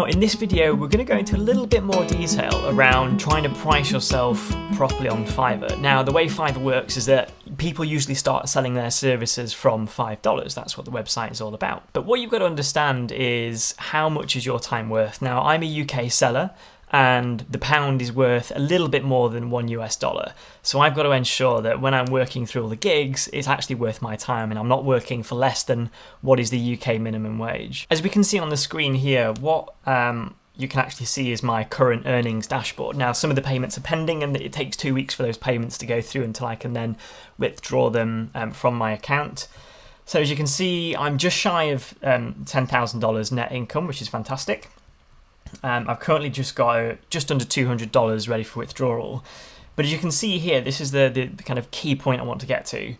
in this video, we're going to go into a little bit more detail around trying to price yourself properly on Fiverr. Now, the way Fiverr works is that people usually start selling their services from $5. That's what the website is all about. But what you've got to understand is how much is your time worth. Now, I'm a UK seller, and the pound is worth a little bit more than $1. So I've got to ensure that when I'm working through all the gigs, it's actually worth my time and I'm not working for less than what is the UK minimum wage. As we can see on the screen here, what you can actually see is my current earnings dashboard. Now, some of the payments are pending and it takes 2 weeks for those payments to go through until I can then withdraw them from my account. So as you can see, I'm just shy of $10,000 net income, which is fantastic. I've currently just got just under $200 ready for withdrawal. But as you can see here, this is the kind of key point I want to get to,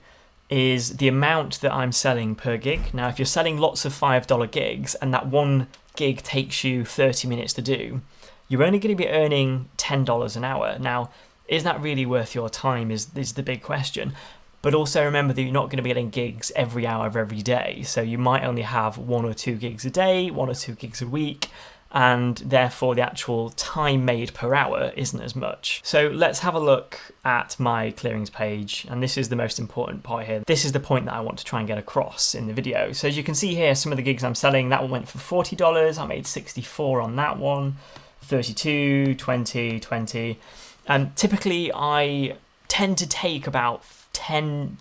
is the amount that I'm selling per gig. Now, if you're selling lots of $5 gigs and that one gig takes you 30 minutes to do, you're only going to be earning $10 an hour. Now, is that really worth your time is the big question. But also remember that you're not going to be getting gigs every hour of every day. So you might only have 1 or 2 gigs a day, 1 or 2 gigs a week, and therefore the actual time made per hour isn't as much. So let's have a look at my clearings page, and this is the most important part here. This is the point that I want to try and get across in the video. So as you can see here, some of the gigs I'm selling, that one went for $40, I made 64 on that one, 32, 20, 20, and typically I tend to take about 10,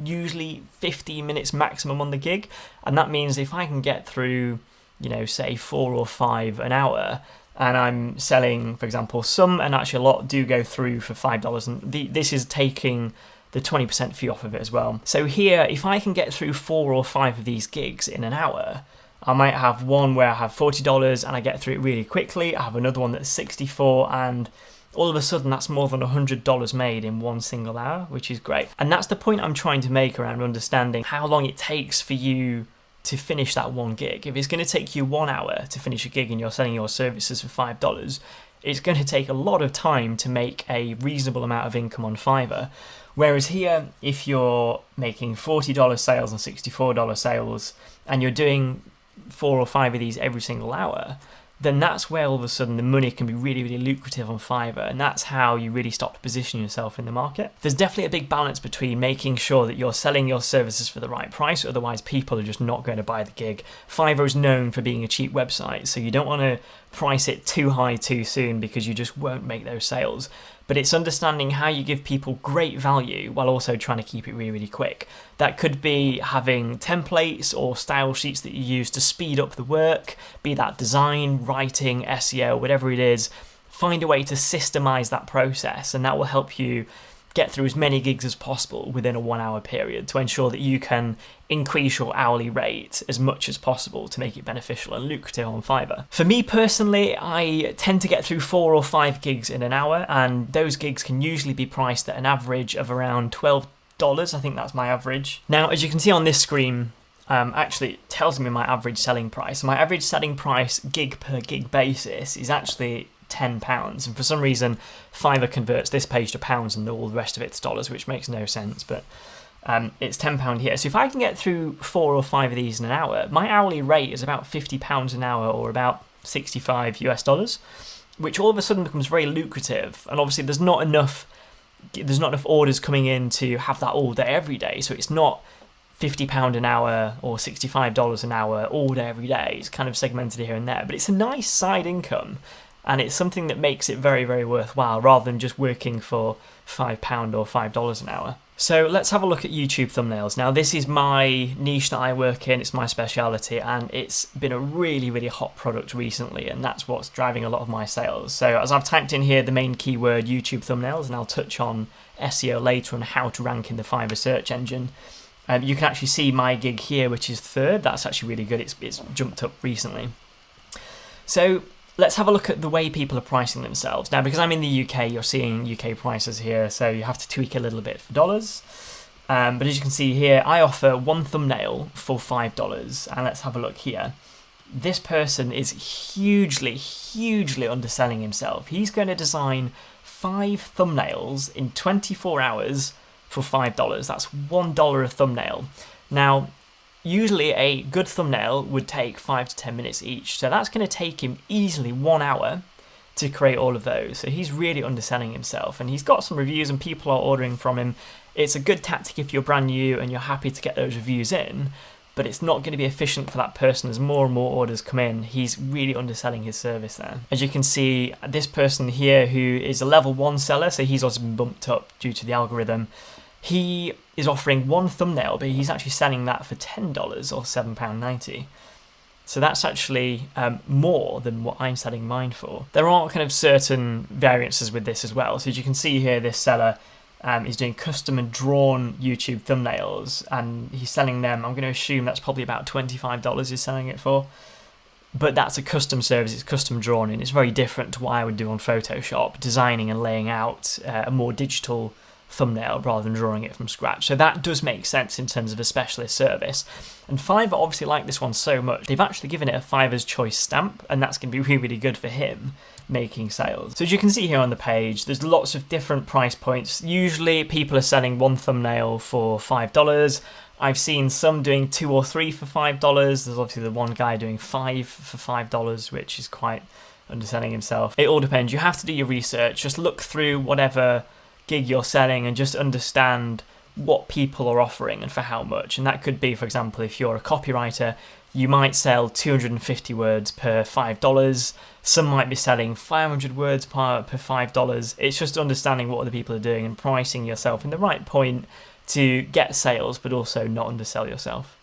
usually 15 minutes maximum on the gig, and that means if I can get through, you know, say 4 or 5 an hour, and I'm selling, for example, some, and actually a lot do go through for $5, and this is taking the 20% fee off of it as well. So here, if I can get through 4 or 5 of these gigs in an hour, I might have one where I have $40 and I get through it really quickly. I have another one that's 64, and all of a sudden that's more than $100 made in one single hour, which is great. And that's the point I'm trying to make around understanding how long it takes for you to finish that one gig. If it's going to take you 1 hour to finish a gig and you're selling your services for $5, it's going to take a lot of time to make a reasonable amount of income on Fiverr. Whereas here, if you're making $40 sales and $64 sales, and you're doing 4 or 5 of these every single hour, then that's where all of a sudden the money can be really, really lucrative on Fiverr, and that's how you really start to position yourself in the market. There's definitely a big balance between making sure that you're selling your services for the right price, otherwise people are just not going to buy the gig. Fiverr is known for being a cheap website, so you don't want to price it too high too soon because you just won't make those sales. But it's understanding how you give people great value while also trying to keep it really, really quick. That could be having templates or style sheets that you use to speed up the work, be that design, writing, SEO, whatever it is. Find a way to systemize that process, and that will help you get through as many gigs as possible within a 1 hour period to ensure that you can increase your hourly rate as much as possible to make it beneficial and lucrative on Fiverr. For me personally, I tend to get through 4 or 5 gigs in an hour, and those gigs can usually be priced at an average of around $12. I think that's my average. Now, as you can see on this screen, actually it tells me my average selling price. My average selling price gig per gig basis is actually £10, and for some reason Fiverr converts this page to pounds and all the rest of it's dollars, which makes no sense, but it's £10 here. So if I can get through 4 or 5 of these in an hour, my hourly rate is about £50 an hour, or about $65, which all of a sudden becomes very lucrative. And obviously there's not enough orders coming in to have that all day every day, so it's not £50 an hour or $65 an hour all day every day. It's kind of segmented here and there, but it's a nice side income. And it's something that makes it very, very worthwhile, rather than just working for £5 or $5 an hour. So let's have a look at YouTube thumbnails. Now, this is my niche that I work in, it's my speciality, and it's been a really, really hot product recently, and that's what's driving a lot of my sales. So as I've typed in here the main keyword YouTube thumbnails, and I'll touch on SEO later and how to rank in the Fiverr search engine. You can actually see my gig here, which is 3rd. That's actually really good. It's jumped up recently. So let's have a look at the way people are pricing themselves. Now, because I'm in the UK, you're seeing UK prices here, so you have to tweak a little bit for dollars. But as you can see here, I offer 1 thumbnail for $5, and let's have a look here. This person is hugely, hugely underselling himself. He's going to design 5 thumbnails in 24 hours for $5. That's $1 a thumbnail. Now, Usually a good thumbnail would take 5 to 10 minutes each, so that's going to take him easily 1 hour to create all of those. So he's really underselling himself, and he's got some reviews and people are ordering from him. It's a good tactic if you're brand new and you're happy to get those reviews in, but it's not going to be efficient for that person as more and more orders come in. He's really underselling his service there. As you can see, this person here who is a level 1 seller, so he's also been bumped up due to the algorithm, he is offering one thumbnail, but he's actually selling that for $10 or £7.90. So that's actually more than what I'm selling mine for. There are kind of certain variances with this as well. So as you can see here, this seller is doing custom and drawn YouTube thumbnails, and he's selling them. I'm going to assume that's probably about $25 he's selling it for. But that's a custom service, it's custom drawn, and it's very different to what I would do on Photoshop, designing and laying out a more digital thumbnail rather than drawing it from scratch. So that does make sense in terms of a specialist service. And Fiverr obviously like this one so much, they've actually given it a Fiverr's Choice stamp, and that's going to be really, really good for him making sales. So as you can see here on the page, there's lots of different price points. Usually people are selling one thumbnail for $5. I've seen some doing 2 or 3 for $5. There's obviously the one guy doing 5 for $5, which is quite underselling himself. It all depends. You have to do your research. Just look through whatever gig you're selling and just understand what people are offering and for how much. And that could be, for example, if you're a copywriter, you might sell 250 words per $5. Some might be selling 500 words per $5. It's just understanding what other people are doing and pricing yourself in the right point to get sales, but also not undersell yourself.